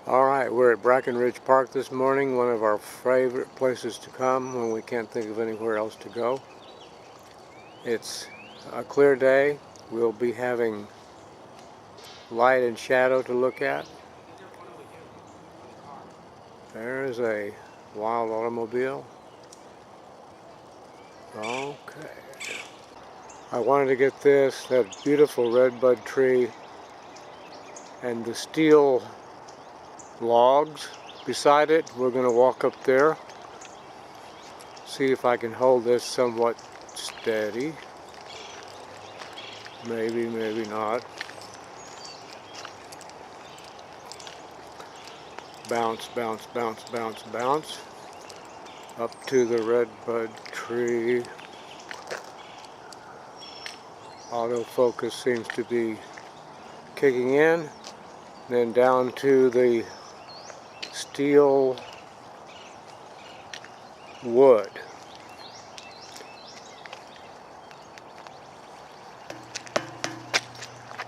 Alright, we're at Brackenridge Park this morning, one of our favorite places to come when we can't think of anywhere else to go. It's a clear day. We'll be having light and shadow to look at. There's a wild automobile. Okay. I wanted to get that beautiful redbud tree and the steel logs beside it. We're going to walk up there, see if I can hold this somewhat steady. Maybe, maybe not. Bounce, bounce, bounce, bounce, bounce. Up to the redbud tree. Autofocus seems to be kicking in. Then down to the steel wood.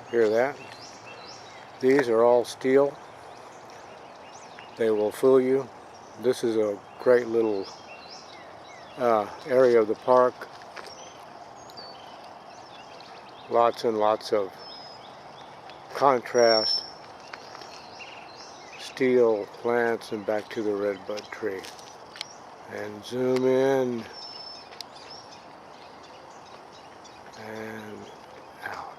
Hear that? These are all steel. They will fool you. This is a great little area of the park. Lots and lots of contrast. Steel plants and back to the redbud tree. And zoom in and out.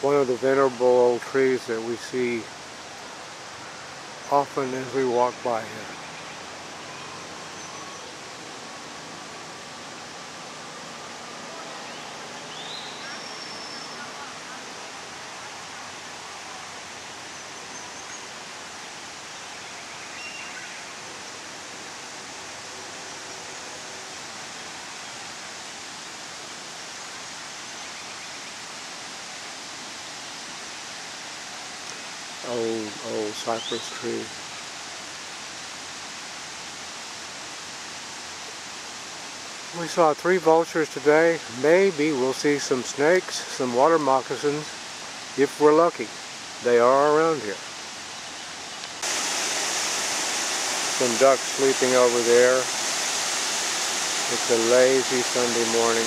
One of the venerable old trees that we see often as we walk by here. Old cypress tree. We saw 3 vultures today. Maybe we'll see some snakes, some water moccasins, if we're lucky. They are around here. Some ducks sleeping over there. It's a lazy Sunday morning.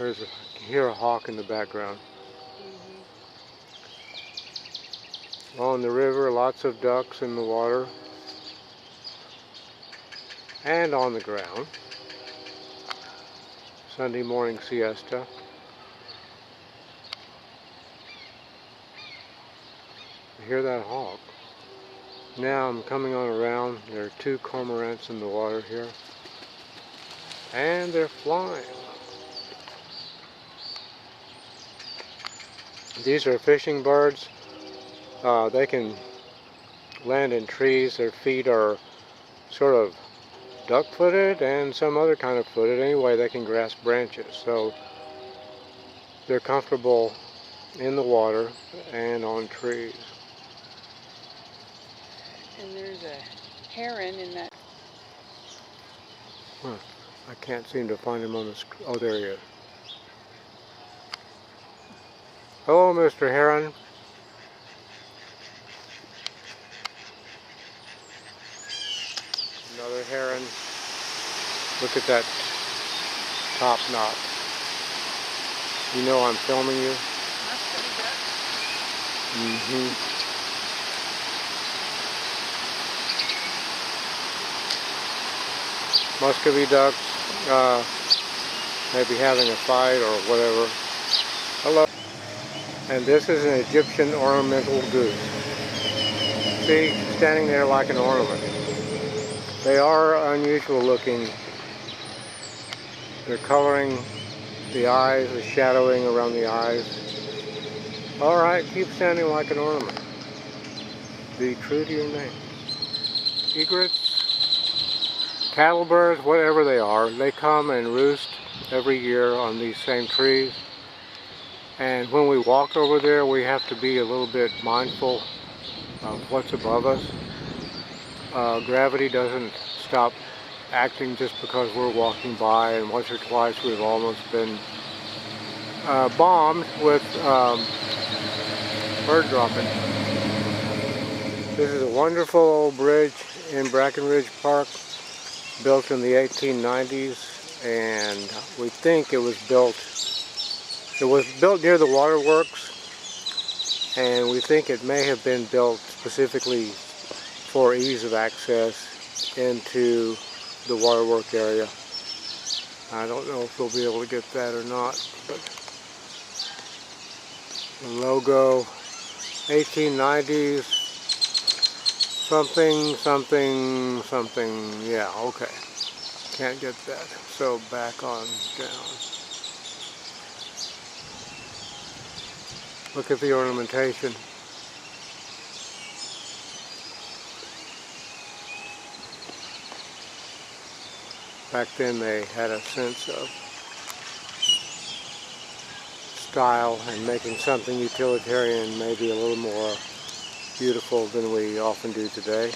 I can hear a hawk in the background. On the river, lots of ducks in the water and on the ground. Sunday morning siesta. I hear that hawk. Now I'm coming on around. There are 2 cormorants in the water here. And they're flying. These are fishing birds. They can land in trees. Their feet are sort of duck-footed and some other kind of footed. Anyway, they can grasp branches. So they're comfortable in the water and on trees. And there's a heron in that. I can't seem to find him on the screen. Oh, there he is. Hello, Mr. Heron. Another heron. Look at that top knot. You know I'm filming you? Muscovy ducks. maybe having a fight or whatever. Hello. And this is an Egyptian ornamental goose. See, standing there like an ornament. They are unusual looking. They're coloring the eyes, the shadowing around the eyes. Alright, keep standing like an ornament. Be true to your name. Egrets, cattlebirds, whatever they are, they come and roost every year on these same trees. And when we walk over there, we have to be a little bit mindful of what's above us. Gravity doesn't stop acting just because we're walking by, and once or twice we've almost been bombed with bird dropping. This is a wonderful old bridge in Brackenridge Park, built in the 1890s, and we think it was built near the waterworks, and we think it may have been built specifically for ease of access into the waterwork area. I don't know if we'll be able to get that or not, but the logo, 1890s, something, something, something, yeah, okay. Can't get that, so back on down. Look at the ornamentation. Back then they had a sense of style and making something utilitarian maybe a little more beautiful than we often do today.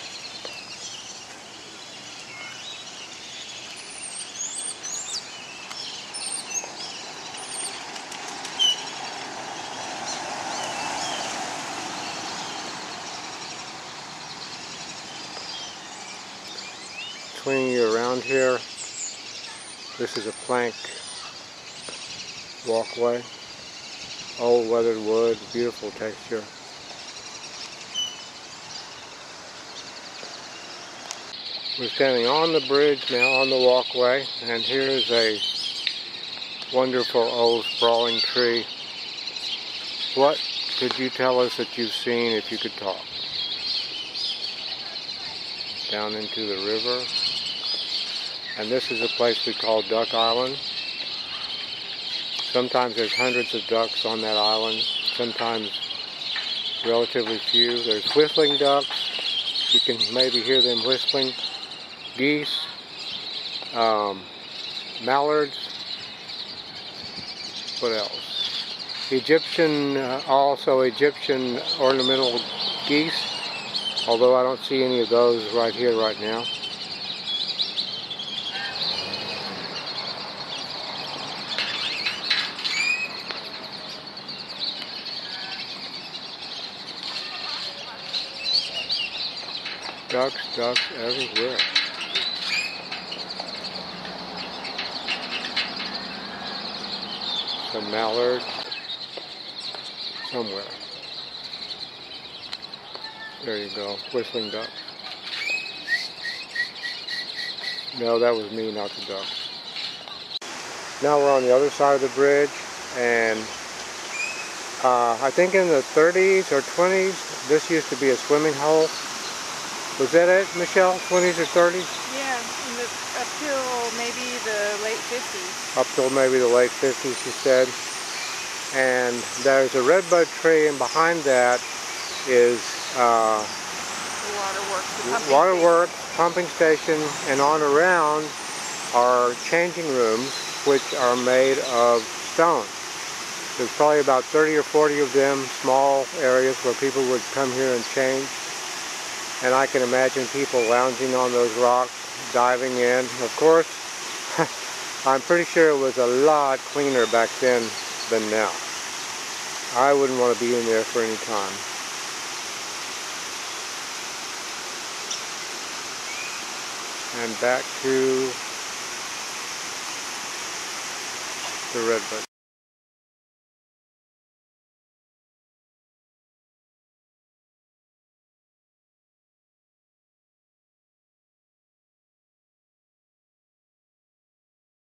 Swinging you around here, this is a plank walkway, old weathered wood, beautiful texture. We're standing on the bridge now, on the walkway, and here's a wonderful old sprawling tree. What could you tell us that you've seen if you could talk? Down into the river. And this is a place we call Duck Island. Sometimes there's hundreds of ducks on that island, sometimes relatively few. There's whistling ducks, you can maybe hear them whistling. Geese, mallards, what else? Also Egyptian ornamental geese, although I don't see any of those right here right now. Ducks everywhere. Some mallard somewhere. There you go, whistling duck. No, that was me, not the duck. Now we're on the other side of the bridge, and I think in the 30s or 20s, this used to be a swimming hole. Was that it, Michelle? 20s or 30s? Yeah, up till maybe the late 50s. Up till maybe the late 50s, she said. And there's a redbud tree, and behind that is the waterworks, pumping station, and on around are changing rooms, which are made of stone. There's probably about 30 or 40 of them, small areas where people would come here and change. And I can imagine people lounging on those rocks, diving in. Of course, I'm pretty sure it was a lot cleaner back then than now. I wouldn't want to be in there for any time. And back to the redbud.